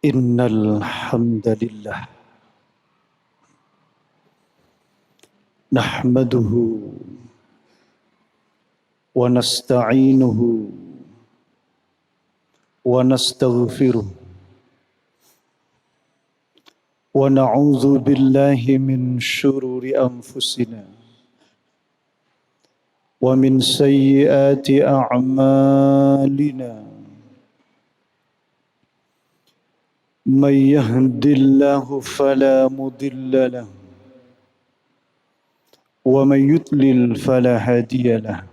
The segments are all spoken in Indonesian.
إن الحمد لله نحمده ونستعينه ونستغفره ونعوذ بالله من شرور أنفسنا ومن سيئات أعمالنا من يهد الله فلا مضل له ومن يضلل فلا هادي له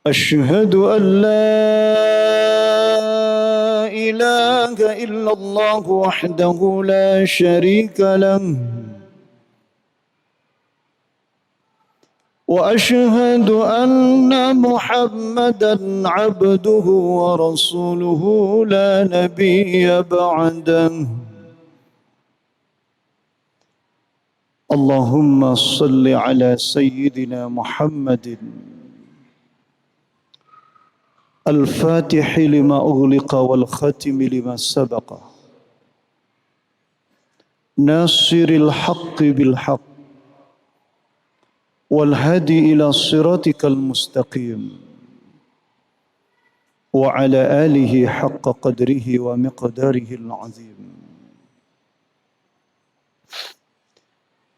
أشهد أن لا إله إلا الله وحده لا شريك له وأشهد أن محمدا عبده ورسوله لا نبي بعده اللهم صل على سيدنا محمد الفاتح لما أغلق والختم لما سبق ناصر الحق بالحق والهدي إلى صراطك المستقيم وعلى آله حق قدره ومقداره العظيم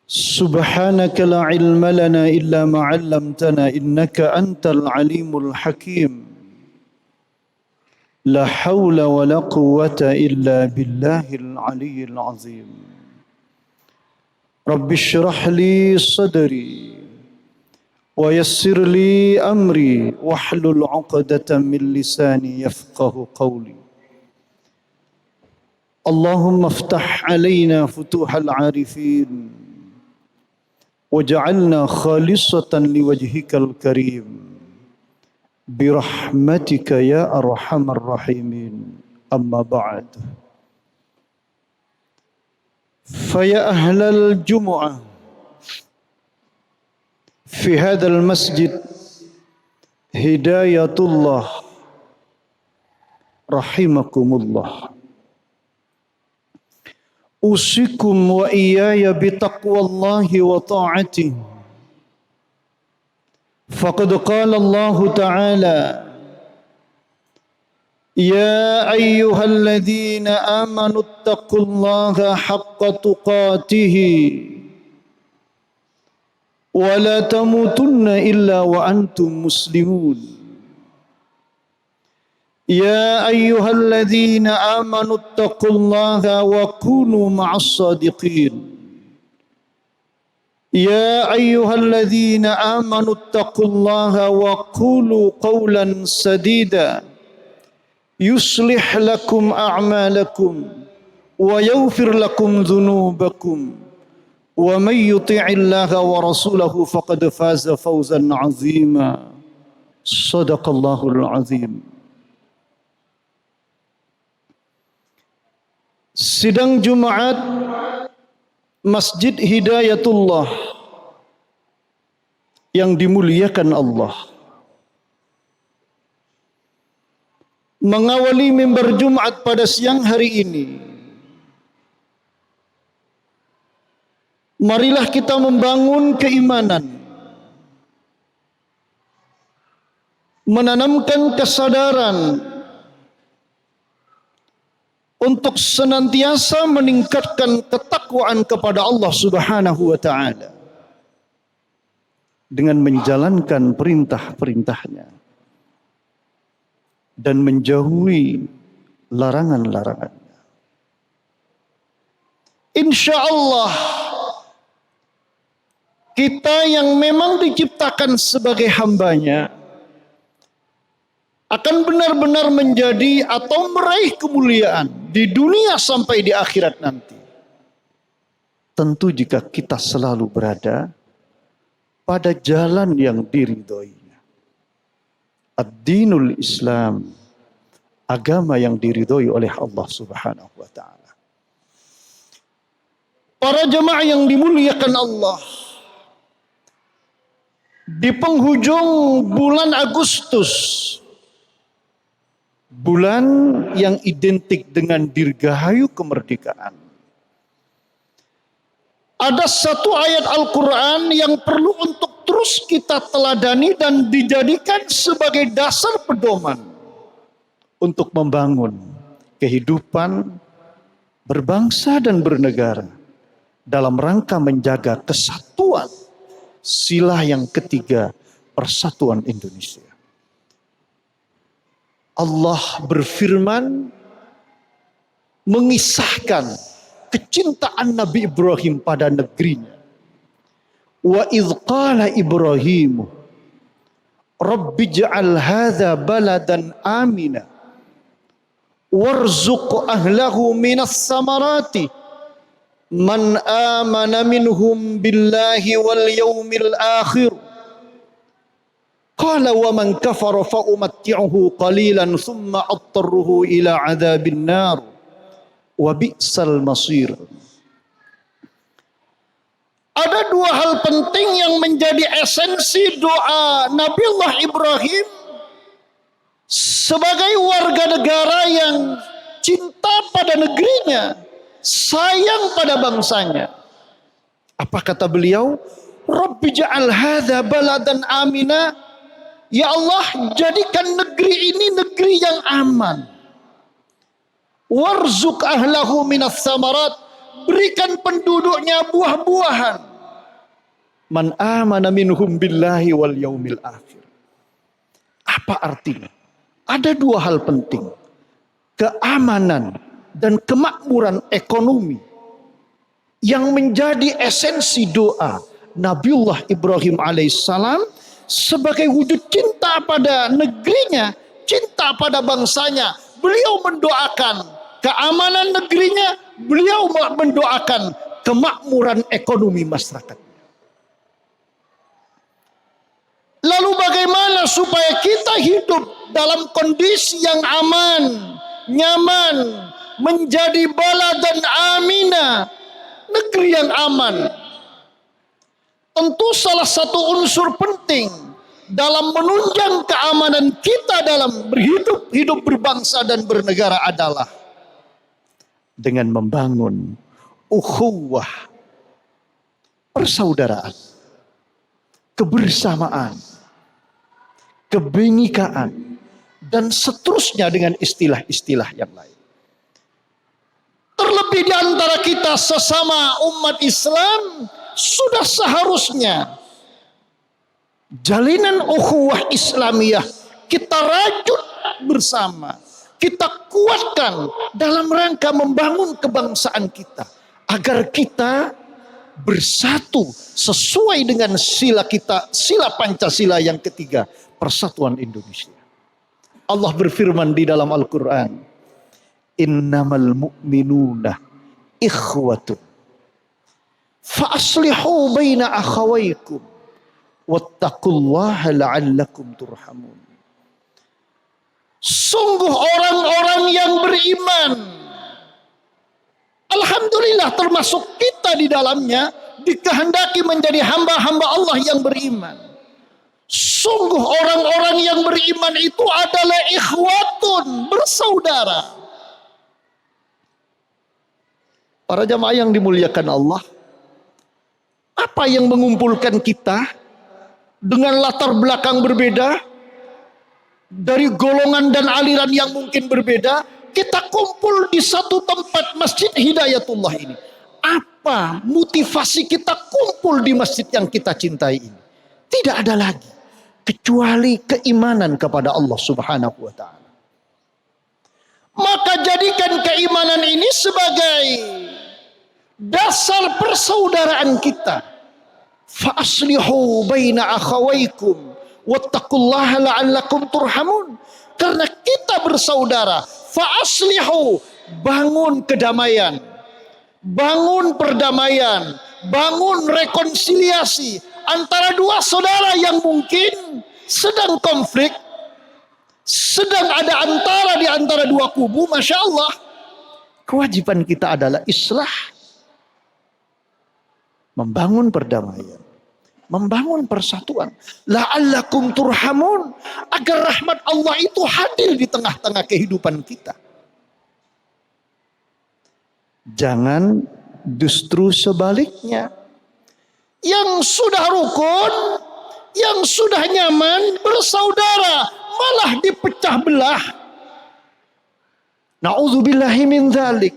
سبحانك لا علم لنا إلا ما علمتنا إنك أنت العليم الحكيم لا حول ولا قوة إلا بالله العلي العظيم رب اشرح لي صدري ويسر لي أمري واحلل عقدة من لساني يفقه قولي اللهم افتح علينا فتوح العارفين وجعلنا خالصة لوجهك الكريم برحمتك يا أرحم الراحمين أما بعد فيا أهل الجمعة في هذا المسجد هداية الله رحمكم الله أوصيكم وإياي بتقوى الله وطاعته فقد قال الله تعالى يا أيها الذين آمنوا اتقوا الله حق تقاته ولا تموتن إلا وأنتم مسلمون يا أيها الذين آمنوا اتقوا الله وكونوا مع الصادقين يا أيها الذين آمنوا اتقوا الله وقولوا قولا سديدا يصلح لكم أعمالكم ويغفر لكم ذنوبكم ومن يطع الله ورسوله فقد فاز فوزا عظيما صدق الله العظيم. Sidang Jumat Masjid Hidayatullah yang dimuliakan Allah, mengawali mimbar Jumat pada siang hari ini, marilah kita membangun keimanan, menanamkan kesadaran untuk senantiasa meningkatkan ketakwaan kepada Allah Subhanahu wa taala dengan menjalankan perintah-perintahnya dan menjauhi larangan-larangannya. Insya Allah kita yang memang diciptakan sebagai hambanya akan benar-benar menjadi atau meraih kemuliaan di dunia sampai di akhirat nanti. Tentu jika kita selalu berada pada jalan yang diridhoinya. Ad-dinul Islam, agama yang diridhoi oleh Allah Subhanahu wa taala. Para jemaah yang dimuliakan Allah, di penghujung bulan Agustus bulan yang identik dengan dirgahayu kemerdekaan. Ada satu ayat Al-Quran yang perlu untuk terus kita teladani dan dijadikan sebagai dasar pedoman untuk membangun kehidupan berbangsa dan bernegara dalam rangka menjaga kesatuan sila yang ketiga, persatuan Indonesia. Allah berfirman mengisahkan kecintaan Nabi Ibrahim pada negerinya. Wa idh qala Ibrahim Rabbi ja'al hadha baladan amina warzuq ahlahu minas samarati man amana minhum billahi wal yawmil akhir. Qala wa man kafara fa umatti'uhu qalilan thumma attarruhu ila adzabin nar wa bi'sal masir. Ada dua hal penting yang menjadi esensi doa Nabiullah Ibrahim sebagai warga negara yang cinta pada negerinya, sayang pada bangsanya. Apa kata beliau? Rabbi ja'al hadza baladan amina. Ya Allah, jadikan negeri ini negeri yang aman. Warzuq ahlahu minas samarat, berikan penduduknya buah-buahan. Man amana minhum billahi wal yaumil akhir. Apa artinya? Ada dua hal penting. Keamanan dan kemakmuran ekonomi yang menjadi esensi doa Nabiullah Ibrahim alaihissalam sebagai wujud cinta pada negerinya, cinta pada bangsanya. Beliau mendoakan keamanan negerinya, beliau mendoakan kemakmuran ekonomi masyarakat. Lalu bagaimana supaya kita hidup dalam kondisi yang aman, nyaman, menjadi baladan amina, negeri yang aman? Tentu salah satu unsur penting dalam menunjang keamanan kita dalam hidup berbangsa dan bernegara adalah dengan membangun ukhuwah, persaudaraan, kebersamaan, kebenekaan, dan seterusnya dengan istilah-istilah yang lain. Terlebih di antara kita sesama umat Islam, sudah seharusnya jalinan ukhuwah Islamiyah kita rajut bersama, kita kuatkan dalam rangka membangun kebangsaan kita, agar kita bersatu sesuai dengan sila kita, sila Pancasila yang ketiga, persatuan Indonesia. Allah berfirman di dalam Al-Quran, innamal mu'minuna ikhwatun fa'aslihu baina akhawaykum wattaqullaha la'allakum turhamun. Sungguh orang-orang yang beriman, alhamdulillah termasuk kita di dalamnya, dikehendaki menjadi hamba-hamba Allah yang beriman. Sungguh orang-orang yang beriman itu adalah ikhwatun, bersaudara. Para jamaah yang dimuliakan Allah, apa yang mengumpulkan kita dengan latar belakang berbeda, dari golongan dan aliran yang mungkin berbeda, kita kumpul di satu tempat, Masjid Hidayatullah ini. Apa motivasi kita kumpul di masjid yang kita cintai ini? Tidak ada lagi kecuali keimanan kepada Allah Subhanahu wa ta'ala. Maka jadikan keimanan ini sebagai dasar persaudaraan kita. Fa'aslihu baina akhawaykum wattaqullaha la'allakum turhamun. Karena kita bersaudara, fa'aslihu, bangun kedamaian, bangun perdamaian, bangun rekonsiliasi antara dua saudara yang mungkin sedang konflik, sedang ada antara di antara dua kubu. Masya Allah, kewajiban kita adalah islah, membangun perdamaian, membangun persatuan. La'allakum turhamun, agar rahmat Allah itu hadir di tengah-tengah kehidupan kita. Jangan justru sebaliknya. Yang sudah rukun, yang sudah nyaman, bersaudara, malah dipecah belah. Na'udzubillahi min dzalik.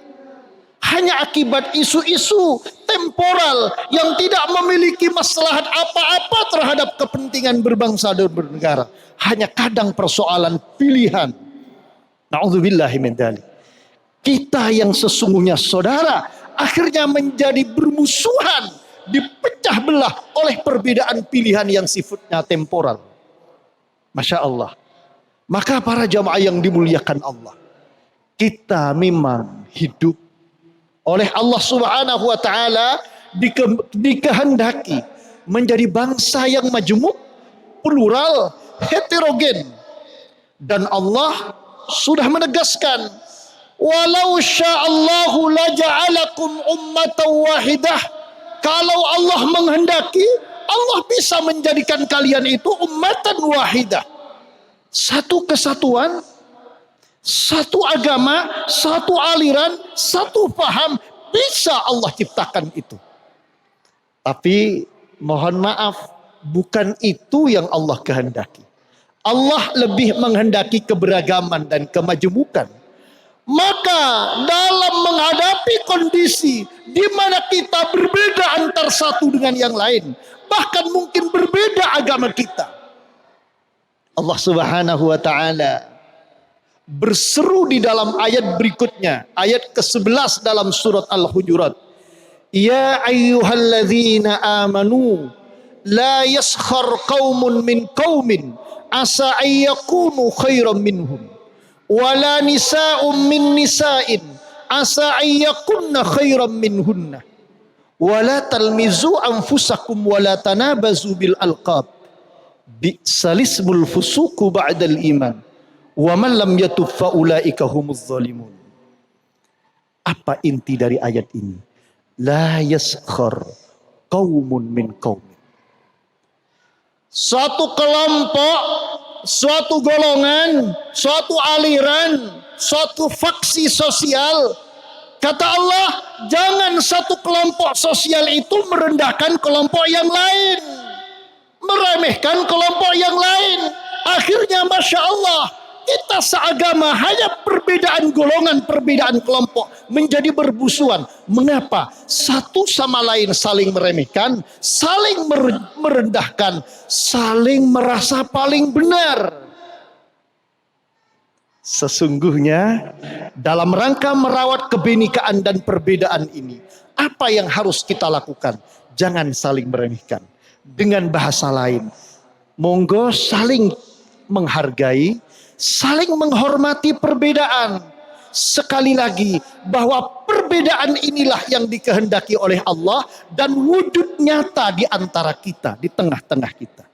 Hanya akibat isu-isu temporal yang tidak memiliki maslahat apa-apa terhadap kepentingan berbangsa dan bernegara. Hanya kadang persoalan pilihan. Na'udzubillahi min dzalik. Kita yang sesungguhnya saudara akhirnya menjadi bermusuhan, dipecah belah oleh perbedaan pilihan yang sifatnya temporal. Masya Allah. Maka para jamaah yang dimuliakan Allah, kita memang hidup oleh Allah Subhanahu wa taala dikehendaki menjadi bangsa yang majmuk, plural, heterogen. Dan Allah sudah menegaskan, walau sya'allahu laja'alakum ummatan wahidah. Kalau Allah menghendaki, Allah bisa menjadikan kalian itu ummatan wahidah. Satu kesatuan, satu agama, satu aliran, satu paham, bisa Allah ciptakan itu. Tapi mohon maaf, bukan itu yang Allah kehendaki. Allah lebih menghendaki keberagaman dan kemajemukan. Maka dalam menghadapi kondisi di mana kita berbeda antar satu dengan yang lain, bahkan mungkin berbeda agama kita, Allah Subhanahu wa taala berseru di dalam ayat berikutnya, ayat ke-11 dalam surat Al-Hujurat. Ya ayyuhalladzina amanu la yaskhar qaumun min qaumin asa ayyakunu khairan minhum wala nisa'un min nisa'in asa ayyakunna khairan minhunna wala talmizu anfusakum wala tanabazu bil alqab bi'salismul fusuku ba'dal iman wa man lam yatub fa ulaika humuz zalimun. Apa inti dari ayat ini? La yaskhar qaumun min qaumin. Suatu kelompok, suatu golongan, suatu aliran, suatu faksi sosial, kata Allah, jangan satu kelompok sosial itu merendahkan kelompok yang lain, meremehkan kelompok yang lain. Akhirnya Masya Allah, kita seagama hanya perbedaan golongan, perbedaan kelompok menjadi berbusuhan. Mengapa? Satu sama lain saling meremehkan, saling merendahkan, saling merasa paling benar. Sesungguhnya dalam rangka merawat kebinekaan dan perbedaan ini, apa yang harus kita lakukan? Jangan saling meremehkan. Dengan bahasa lain, monggo saling menghargai, saling menghormati perbedaan. Sekali lagi, bahwa perbedaan inilah yang dikehendaki oleh Allah dan wujud nyata di antara kita, di tengah-tengah kita.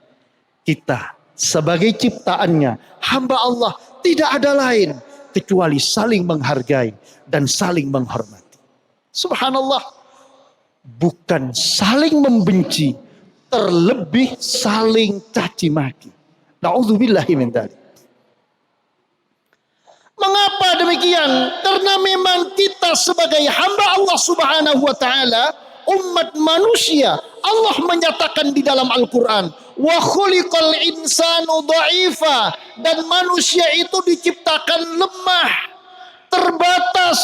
Kita sebagai ciptaannya, hamba Allah, tidak ada lain kecuali saling menghargai dan saling menghormati. Subhanallah, bukan saling membenci, terlebih saling caci maki. Na'udzubillahi min dzalik. Mengapa demikian? Karena memang kita sebagai hamba Allah Subhanahu wa taala, umat manusia, Allah menyatakan di dalam Al-Qur'an, wa khuliqal insanu dha'ifa, dan manusia itu diciptakan lemah, terbatas,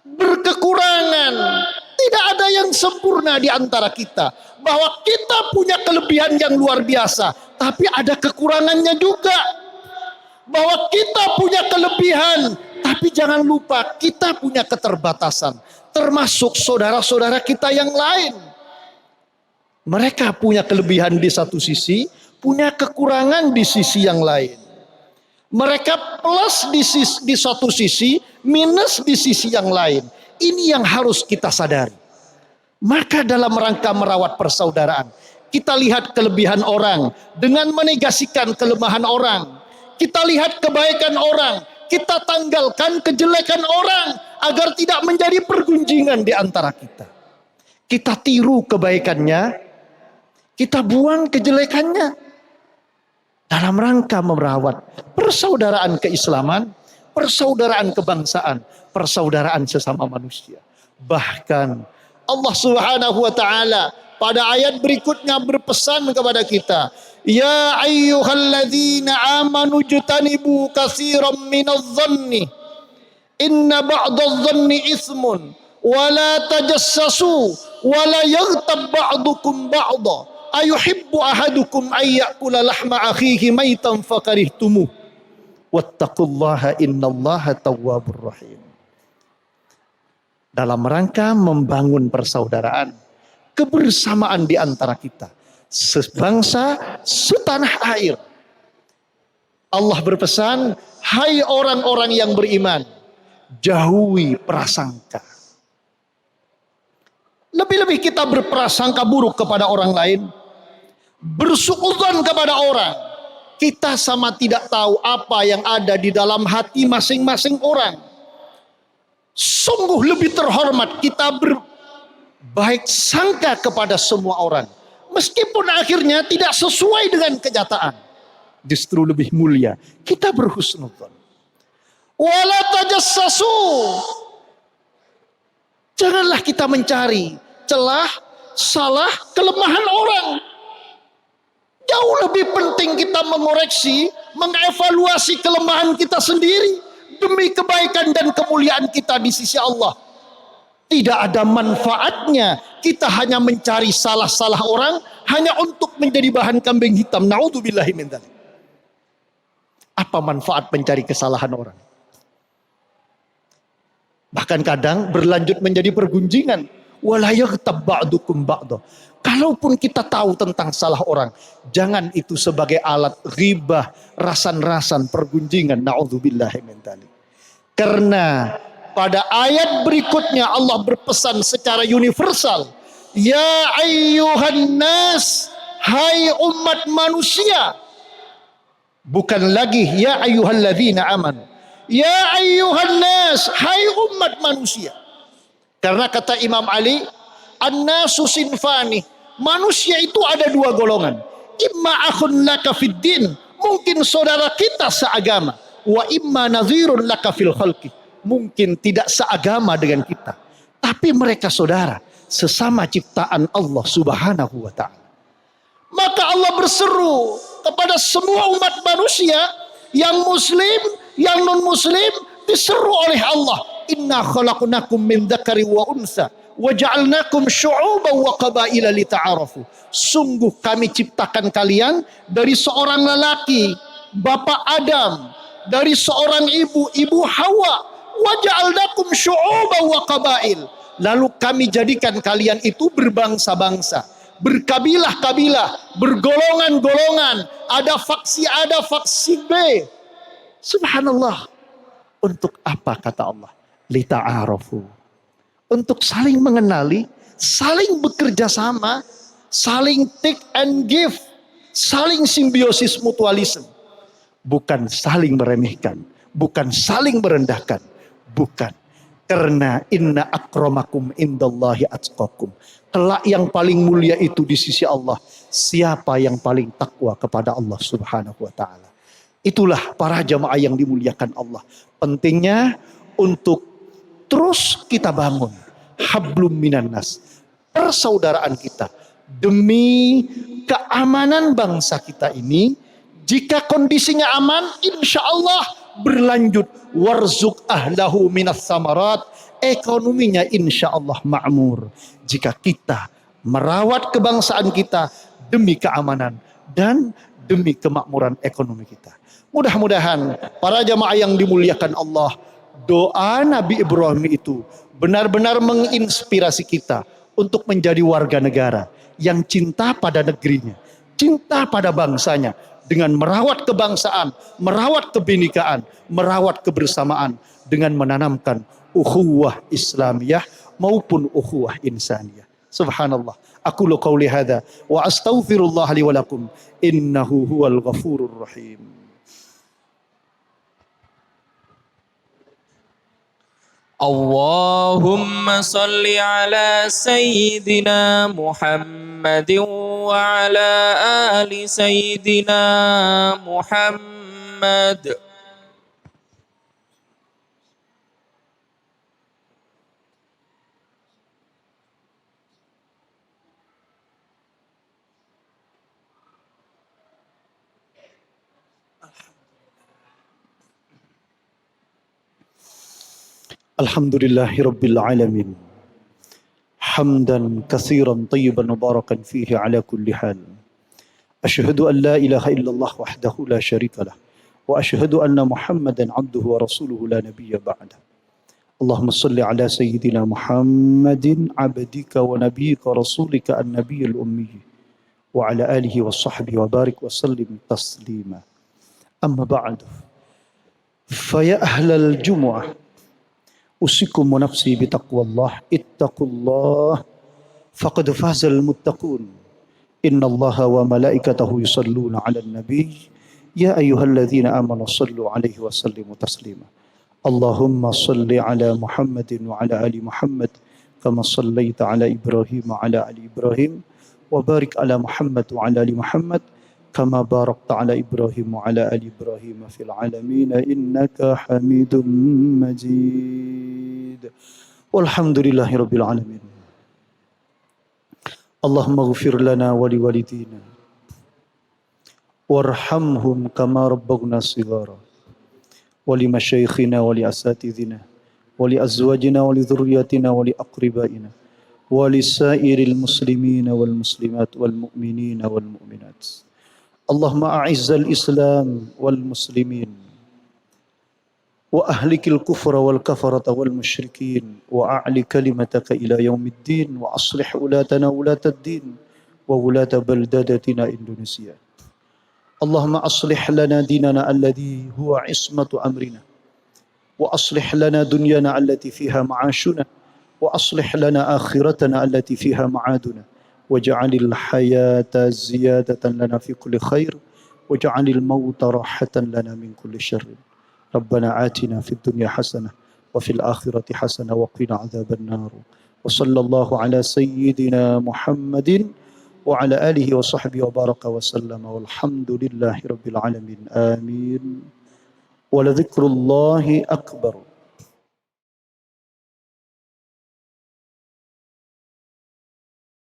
berkekurangan. Tidak ada yang sempurna di antara kita. Bahwa kita punya kelebihan yang luar biasa, tapi ada kekurangannya juga. Bahwa kita punya kelebihan, tapi jangan lupa kita punya keterbatasan. Termasuk saudara-saudara kita yang lain. Mereka punya kelebihan di satu sisi, punya kekurangan di sisi yang lain. Mereka plus di satu sisi, minus di sisi yang lain. Ini yang harus kita sadari. Maka dalam rangka merawat persaudaraan, kita lihat kelebihan orang dengan menegasikan kelemahan orang. Kita lihat kebaikan orang, kita tanggalkan kejelekan orang agar tidak menjadi pergunjingan di antara kita. Kita tiru kebaikannya, Kita buang kejelekannya dalam rangka merawat persaudaraan keislaman, persaudaraan kebangsaan, persaudaraan sesama manusia. Bahkan Allah Subhanahu wa taala pada ayat berikutnya berpesan kepada kita, ya ayyuhalladzina amanu jtanibu katsiran minadh-dhanni inna ba'dadh-dhanni itsmun wa la tajassasu wa la yaghtab ba'dukum ba'dha ayuhibbu ahadukum ayyakula lahma akhihi maitan fakarihtumuh wattaqullaha innallaha tawwabur rahim. Dalam rangka membangun persaudaraan, kebersamaan di antara kita, sebangsa, setanah air. Allah berpesan, hai orang-orang yang beriman, jauhi prasangka. Lebih-lebih kita berprasangka buruk kepada orang lain, bersuudzon kepada orang. Kita sama tidak tahu apa yang ada di dalam hati masing-masing orang. Sungguh lebih terhormat kita berbaik sangka kepada semua orang, meskipun akhirnya tidak sesuai dengan kenyataan. Justru lebih mulia kita berhusnudzon. Wala tajassasu, janganlah kita mencari celah, salah, kelemahan orang. Jauh lebih penting kita mengoreksi, mengevaluasi kelemahan kita sendiri demi kebaikan dan kemuliaan kita di sisi Allah. Tidak ada manfaatnya kita hanya mencari salah-salah orang hanya untuk menjadi bahan kambing hitam. Naudzubillahi min dzalik. Apa manfaat mencari kesalahan orang? Bahkan kadang berlanjut menjadi pergunjingan. Wala yaghtab ba'dukum ba'dha. Kalaupun kita tahu tentang salah orang, jangan itu sebagai alat ghibah, rasan-rasan, pergunjingan. Naudzubillahi min dzalik. Karena pada ayat berikutnya Allah berpesan secara universal, ya ayyuhan nas, hai umat manusia. Bukan lagi ya ayyuhalladzina amanu. Ya ayyuhan nas, hai umat manusia. Karena kata Imam Ali, an-nasu sinfani, manusia itu ada dua golongan. Imma akhun laka fid din, mungkin saudara kita seagama. Wa imma nadhirun laka fil khalqi, mungkin tidak seagama dengan kita, tapi mereka saudara, sesama ciptaan Allah Subhanahu wa taala. Maka Allah berseru kepada semua umat manusia, yang muslim, yang non muslim, diseru oleh Allah, inna khalaqnakum min dzakari wa unsa wa ja'alnakum syu'uban wa qabaila lita'arafu. Sungguh kami ciptakan kalian dari seorang lelaki, Bapak Adam, dari seorang ibu, Ibu Hawa, wa ja'alnakum syu'uban wa qabail. Lalu kami jadikan kalian itu berbangsa-bangsa, berkabilah-kabilah, bergolongan-golongan, ada faksi B. Subhanallah. Untuk apa kata Allah? Lita'arafu. Untuk saling mengenali, saling bekerja sama, saling take and give, saling simbiosis mutualisme. Bukan saling meremehkan, bukan saling merendahkan, bukan. Karena inna akramakum indallahi atqakum. Kelak yang paling mulia itu di sisi Allah, siapa yang paling takwa kepada Allah Subhanahu wa taala. Itulah para jamaah yang dimuliakan Allah. Pentingnya untuk terus kita bangun hablum minan nas, persaudaraan kita demi keamanan bangsa kita ini. Jika kondisinya aman, insya Allah berlanjut. Warzuk ahlahu minas samarat, ekonominya insya Allah makmur. Jika kita merawat kebangsaan kita demi keamanan dan demi kemakmuran ekonomi kita. Mudah-mudahan para jamaah yang dimuliakan Allah, doa Nabi Ibrahim itu benar-benar menginspirasi kita untuk menjadi warga negara yang cinta pada negerinya, cinta pada bangsanya, dengan merawat kebangsaan, merawat kebinekaan, merawat kebersamaan, dengan menanamkan ukhuwah Islamiyah maupun ukhuwah insaniyah. Subhanallah. Aku qauli hadza wa astaghfirullah li wa lakum innahu huwal ghafurur rahim. اللهم صل على سيدنا محمد وعلى آل سيدنا محمد. Alhamdulillahi Rabbil Alamin. Hamdan kathiran tayyiban mubarakan fihi ala kulli hal. Asyhadu an la ilaha illallah wahdahu la syarika lah. Wa asyhadu anna Muhammadan abduhu wa rasuluhu la nabiyya ba'dah. Allahumma salli ala sayyidina Muhammadin abdika wa nabiyyika rasulika an-nabiyyil ummi wa ala alihi wa sahbihi wa barik wa sallim taslima. Amma ba'du. Fa ya ahlal jumu'ah usikum wa nafsi bitaqwallah ittaqullah faqad fazal muttaqun innallaha wa malaikatahu yusalluna 'alan nabiy ya ayyuhalladzina amanu sallu 'alaihi wa sallimu taslima. Allahumma salli 'ala Muhammadin wa 'ala ali Muhammad kama sallaita 'ala Ibrahim wa 'ala ali Ibrahim wa barik 'ala Muhammad wa 'ala ali Muhammad kama barakta 'ala Ibrahim wa 'ala ali Ibrahim fil 'alamin innaka Hamidum Majid. Walhamdulillahi Rabbil Alamin. Allahumma ighfir lana wa liwalidina warhamhum kama rabbawna shighara wa li masyayikhina wa li asatidina wa li azwajina wa li dhurriyyatina wa li aqribaina wa li sairil muslimina wal muslimat wal mu'minina wal mu'minat. Allahumma a'izzal Islam wal muslimin wa ahlikil kufra wal kafarata wal musyrikin wa a'li kalimataka ila yaumiddin wa aslih ulatana ulatad din wa ulata baldadatina Indonesia. Allahumma aslih lana dinana alladhi huwa ismatu amrina wa aslih lana dunyana allati fiha ma'ashuna wa aslih lana akhiratana allati fiha ma'aduna waj'alil hayata ziyadatan lana fi kulli khair waj'alil mauta rahatan lana min kulli syarr. Rabbana atina fid dunya hasanah wa fil akhirati hasanah wa qina adzaban nar. Wa sallallahu ala sayyidina Muhammadin wa ala alihi wa sahbihi wa baraka wa sallama walhamdulillahi rabbil alamin. Amin. Wa la dzikrullahi akbar.